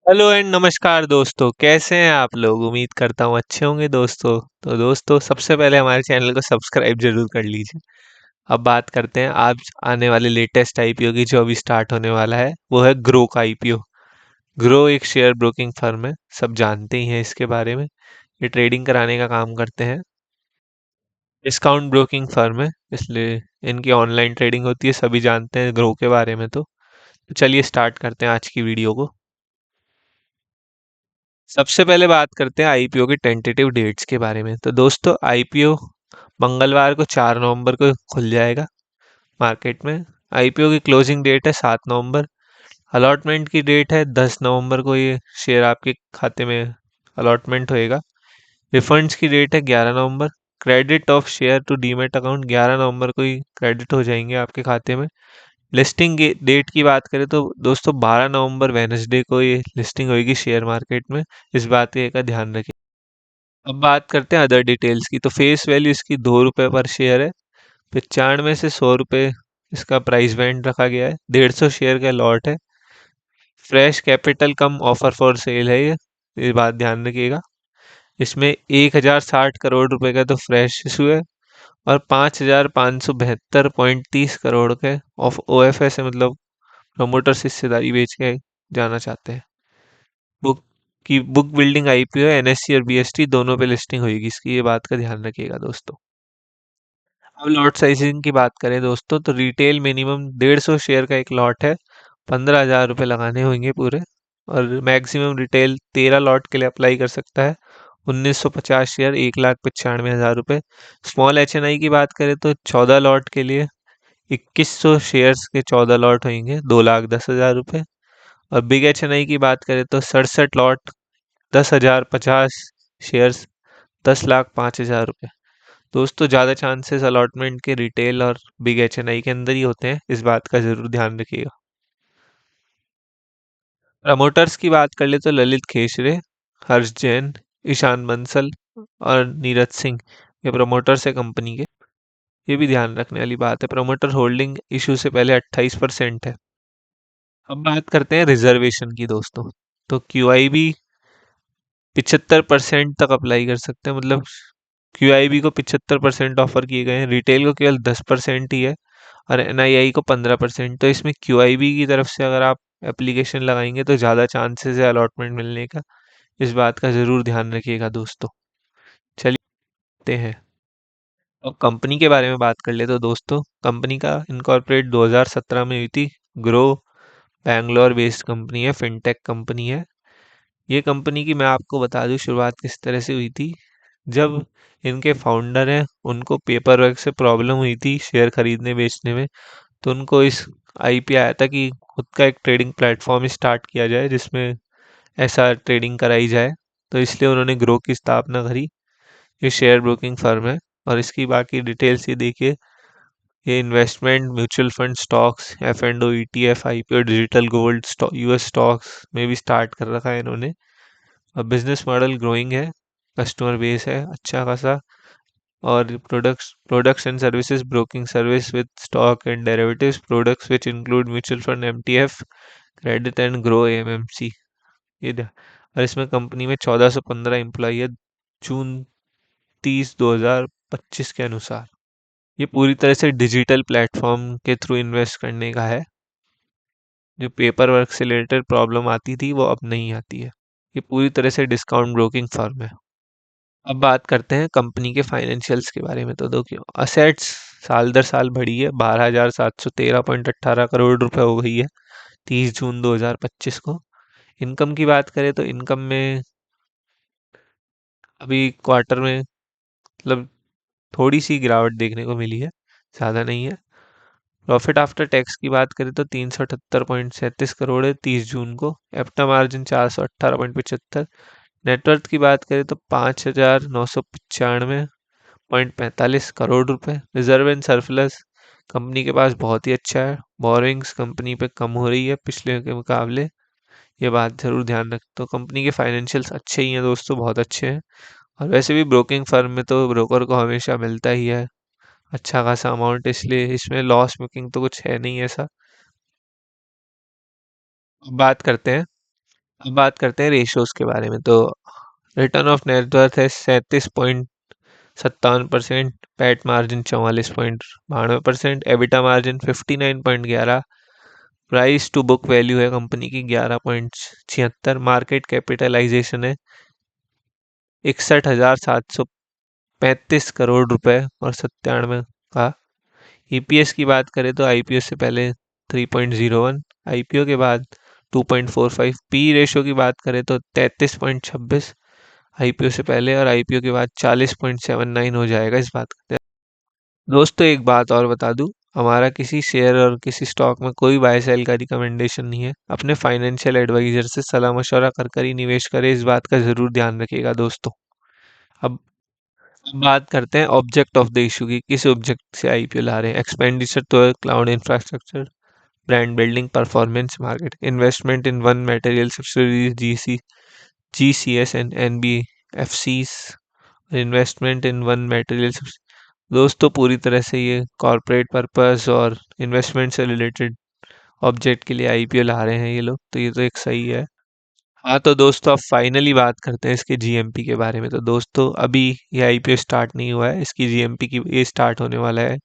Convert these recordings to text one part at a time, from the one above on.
Hello and नमस्कार दोस्तों, कैसे हैं आप लोग। उम्मीद करता हूँ अच्छे होंगे दोस्तों। तो दोस्तों, सबसे पहले हमारे चैनल को सब्सक्राइब जरूर कर लीजिए। अब बात करते हैं आज आने वाले लेटेस्ट आईपीओ की, जो अभी स्टार्ट होने वाला है। वो है ग्रो का आईपीओ। ग्रो एक शेयर ब्रोकिंग फर्म है, सब जानते ही हैं इसके बारे में। ये ट्रेडिंग कराने का काम करते हैं। डिस्काउंट ब्रोकिंग फर्म है, इसलिए इनकी ऑनलाइन ट्रेडिंग होती है। सभी जानते हैं ग्रो के बारे में। तो चलिए स्टार्ट करते हैं आज की वीडियो को। सबसे पहले बात करते हैं आईपीओ के टेंटेटिव डेट्स के बारे में। तो दोस्तों, आईपीओ मंगलवार को 4 नवंबर को खुल जाएगा मार्केट में। आईपीओ की क्लोजिंग डेट है 7 नवंबर। अलॉटमेंट की डेट है 10 नवंबर को, ये शेयर आपके खाते में अलॉटमेंट होएगा। रिफंड्स की डेट है 11 नवंबर। Credit of share to demat account 11 नवंबर को ही क्रेडिट हो जाएंगे आपके खाते में। लिस्टिंग डेट की बात करें तो दोस्तों 12 नवंबर वेनसडे को ये लिस्टिंग होगी शेयर मार्केट में। इस बात का ध्यान रखें। अब बात करते हैं अदर डिटेल्स की। तो फेस वैल्यू इसकी 2 रुपये पर शेयर है। 95 से 100 रुपये इसका प्राइस बैंड रखा गया है। 150 शेयर का लॉट है। Fresh capital come offer for sale है ये बात ध्यान रखिएगा। इसमें 1060 करोड़ रुपए का तो फ्रेश इशू है, और 5572.30 करोड़ के ऑफ ओएफएस है, मतलब प्रमोटर्स हिस्सेदारी बेच के जाना चाहते हैं। बुक बुक बिल्डिंग आईपीओ है। एनएससी और बीएसटी दोनों पे लिस्टिंग होगी इसकी, ये बात का ध्यान रखिएगा दोस्तों। अब लॉट साइजिंग की बात करें दोस्तों, तो रिटेल मिनिमम 150 शेयर का एक लॉट है। 15,000 रुपये लगाने होंगे पूरे। और मैक्सिमम रिटेल 13 लॉट के लिए अप्लाई कर सकता है। 1950 शेयर 1,95,000 रुपये। स्मॉल एचएनआई की बात करें तो 14 लॉट के लिए 2100 शेयर्स के 14 लॉट होंगे, 2,10,000 रुपये। और बिग एचएनआई की बात करें तो 67 लॉट, 10,050 शेयर्स, 10,05,000 रुपये। दोस्तों, ज़्यादा चांसेस अलॉटमेंट के रिटेल और बिग एचएनआई के अंदर ही होते हैं, इस बात का जरूर ध्यान रखिएगा। प्रमोटर्स की बात कर ले तो ललित खेसरे, हर्ष जैन, ईशान बंसल और नीरज सिंह, ये प्रमोटर्स है कंपनी के। ये भी ध्यान रखने वाली बात है, प्रमोटर होल्डिंग इशू से पहले 28% है। अब बात करते हैं रिजर्वेशन की दोस्तों। तो क्यूआईबी 75% तक अप्लाई कर सकते हैं, मतलब क्यूआईबी को 75% ऑफर किए गए हैं। रिटेल को केवल 10% ही है, और एनआईआई को 15%। तो इसमें क्यूआईबी की तरफ से अगर आप एप्लीकेशन लगाएंगे तो ज़्यादा चांसेस है अलॉटमेंट मिलने का। इस बात का ज़रूर ध्यान रखिएगा दोस्तों। चलिए हैं, अब कंपनी के बारे में बात कर ले तो दोस्तों, कंपनी का इनकॉर्पोरेट 2017 में हुई थी। ग्रो बैंगलोर बेस्ड कंपनी है, फिनटेक कंपनी है। ये कंपनी की मैं आपको बता दूं शुरुआत किस तरह से हुई थी। जब इनके फाउंडर हैं, उनको पेपर वर्क से प्रॉब्लम हुई थी शेयर खरीदने बेचने में। तो उनको इस आईपी आया था कि खुद का एक ट्रेडिंग प्लेटफॉर्म स्टार्ट किया जाए जिसमें ऐसा ट्रेडिंग कराई जाए। तो इसलिए उन्होंने ग्रो की स्थापना करी। ये शेयर ब्रोकिंग फर्म है। और इसकी बाकी डिटेल्स ये देखिए। ये investment mutual fund, stocks, F and O, ETF, IPO, digital gold, US stocks में भी स्टार्ट कर रखा है इन्होंने। अब बिजनेस मॉडल ग्रोइंग है, कस्टमर बेस है अच्छा खासा। और products and services, broking service with stock and derivatives products which include mutual fund, MTF, credit and Groww MMC. और इसमें कंपनी में 1415 एम्प्लॉई है, जून 30, 2025 के अनुसार। ये पूरी तरह से डिजिटल प्लेटफॉर्म के थ्रू इन्वेस्ट करने का है। जो पेपर वर्क से रिलेटेड प्रॉब्लम आती थी वो अब नहीं आती है। ये पूरी तरह से डिस्काउंट ब्रोकिंग फर्म है। अब बात करते हैं कंपनी के फाइनेंशियल्स के बारे में। तो देखिए, असेट्स साल दर साल बढ़ी है, 12,713.18 करोड़ रुपए हो गई है 30 जून 2025 को। इनकम की बात करें तो इनकम में अभी क्वार्टर में मतलब थोड़ी सी गिरावट देखने को मिली है, ज़्यादा नहीं है। प्रॉफिट आफ्टर टैक्स की बात करें तो 378.37 करोड़ है 30 जून को। एप्टा मार्जिन 418.75। नेटवर्थ की बात करें तो 5,995.45 करोड़ रुपए। रिजर्व एंड सरप्लस कंपनी के पास बहुत ही अच्छा है। बोरिंग्स कंपनी पे कम हो रही है पिछले के मुकाबले, ये बात जरूर ध्यान रख। तो कंपनी के फाइनेंशियल्स अच्छे ही हैं दोस्तों, बहुत अच्छे हैं। और वैसे भी ब्रोकिंग फर्म में तो ब्रोकर को हमेशा मिलता ही है अच्छा खासा अमाउंट, इसलिए इसमें लॉस मेकिंग तो कुछ है नहीं ऐसा। अब बात करते हैं अब बात करते हैं रेशियोज के बारे में। तो रिटर्न ऑफ नेटवर्थ है 37.57%, PAT margin 44.92%, EBITDA margin 59.11, price to book value है कंपनी की 11.76, मार्केट कैपिटलाइजेशन है 61,735 करोड़ रुपए और 97 का। ईपीएस की बात करें तो आईपीओ से पहले 3.01, आईपीओ के बाद 2.45, पी रेशो की बात करें तो 33.26 आईपीओ से पहले, और आईपीओ के बाद 40.79 हो जाएगा इस बात का। दोस्तों एक बात और बता दूं, हमारा किसी शेयर और किसी स्टॉक में कोई बाय सेल का रिकमेंडेशन नहीं है। अपने फाइनेंशियल एडवाइजर से सलाह मशवरा कर कर ही निवेश करें, इस बात का जरूर ध्यान रखिएगा दोस्तों। अब बात करते हैं ऑब्जेक्ट ऑफ द इशू की, किस ऑब्जेक्ट से आईपीओ ला रहे हैं। एक्सपेंडिचर तो cloud infrastructure, brand building, performance market, investment in one material subsidies GCS and NBFCs, investment in one material. दोस्तों पूरी तरह से ये कॉरपोरेट पर्पस और इन्वेस्टमेंट से रिलेटेड ऑब्जेक्ट के लिए आईपीओ ला रहे हैं ये लोग, तो ये तो एक सही है। हाँ तो दोस्तों अब फाइनली बात करते हैं इसके जीएमपी के बारे में। तो दोस्तों अभी ये आईपीओ स्टार्ट नहीं हुआ है, इसकी जीएमपी की ये स्टार्ट होने वाला है।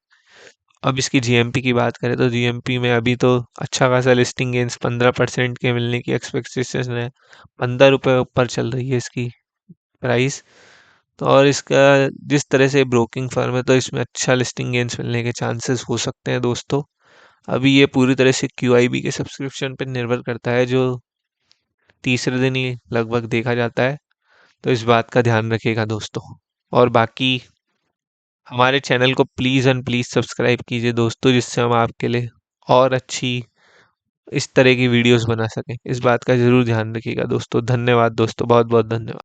अब इसकी जीएमपी की बात करें तो जीएमपी में अभी तो अच्छा खासा लिस्टिंग गेंस 15% के मिलने की एक्सपेक्टेशन है। 15 रुपये ऊपर चल रही है इसकी प्राइस। तो और इसका जिस तरह से ब्रोकिंग फर्म है तो इसमें अच्छा लिस्टिंग गेंस मिलने के चांसेस हो सकते हैं दोस्तों। अभी ये पूरी तरह से क्यूआईबी के सब्सक्रिप्शन पर निर्भर करता है, जो तीसरे दिन ही लगभग देखा जाता है। तो इस बात का ध्यान रखिएगा दोस्तों। और बाकी हमारे चैनल को प्लीज़ एंड प्लीज़ सब्सक्राइब कीजिए दोस्तों, जिससे हम आपके लिए और अच्छी इस तरह की वीडियोस बना सकें। इस बात का ज़रूर ध्यान रखिएगा दोस्तों। धन्यवाद दोस्तों, बहुत बहुत धन्यवाद।